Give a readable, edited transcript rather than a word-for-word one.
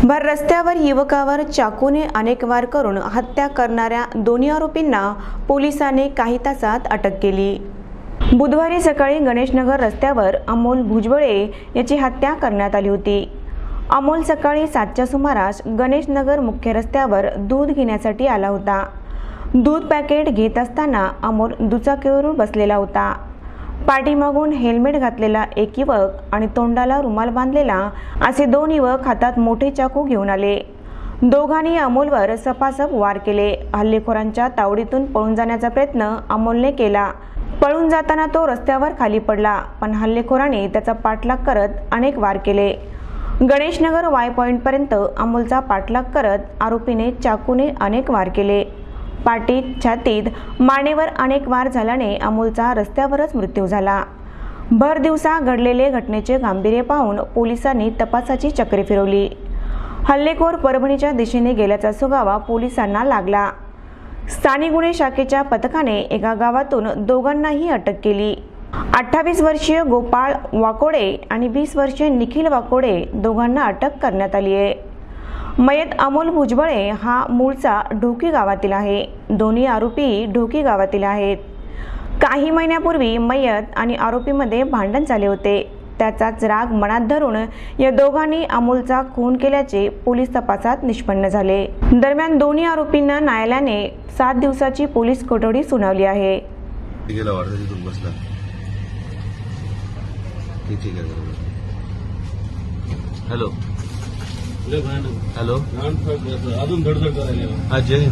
भर रस्त्यावर युवकावर चाकूने अनेक वार करून हत्या करणाऱ्या दोन्ही आरोपींना पोलिसांनी काही तासात अटक केली। बुधवारी सकाळी गणेशनगर रस्त्यावर अमोल भुजबळे याची हत्या करण्यात आली होती। अमोल सकाळी 7च्या सुमारास गणेशनगर मुख्य रस्त्यावर दूध घेण्यासाठी आला होता। दूध पॅकेट घेत असताना अमोल दुचाकीवर बसलेला होता। पाठीमागून हेल्मेट घातलेला एक युवक आणि तोंडाला रुमाल बांधलेला असे दोन युवक हातात मोठे चाकू घेऊन आले। दोघांनी अमोलवर सपासप वार केले। हल्लेखोरांच्या तावडीतून पळून जाण्याचा प्रयत्न अमोलने केला। पळून जाताना तो रस्त्यावर खाली पडला, पण हल्लेखोरांनी त्याचा पाठलाग करत अनेक वार केले। गणेशनगर वाय पॉइंट पर्यंत अमोलचा पाठलाग करत आरोपीने चाकूने अनेक वार केले। पाठीत, छातीत, मानेवर अनेक वार झाल्याने अमोलचा रस्त्यावरच मृत्यू झाला। भर दिवसा घडलेले घटनेचे गांभीर्य पाहून पोलिसांनी तपासाची चक्रे फिरवली। हल्लेखोर परभणीच्या दिशेने गेल्याचा सुगावा पोलिसांना लागला। स्थानिक गुन्हे शाखेच्या पथकाने एका गावातून दोघांनाही अटक केली। 28 वर्षीय गोपाळ वाकोडे आणि 20 वर्षीय निखिल वाकोडे दोघांना अटक करण्यात आली आहे। मयत अमोल भुजबळे हा मूळचा ढोकी गावातील आहे। दोन्ही आरोपी ढोकी गावातील आहेत। काही महिन्यापूर्वी मयत आणि आरोपीमध्ये भांडण झाले होते। त्याचाच राग मनात धरून या दोघांनी अमोलचा खून केल्याचे पोलीस तपासात निष्पन्न झाले। दरम्यान दोन्ही आरोपींना न्यायालयाने 7 दिवसाची पोलीस कोठडी सुनावली आहे। हॅलो हॅलो अजून धडधड करायला जय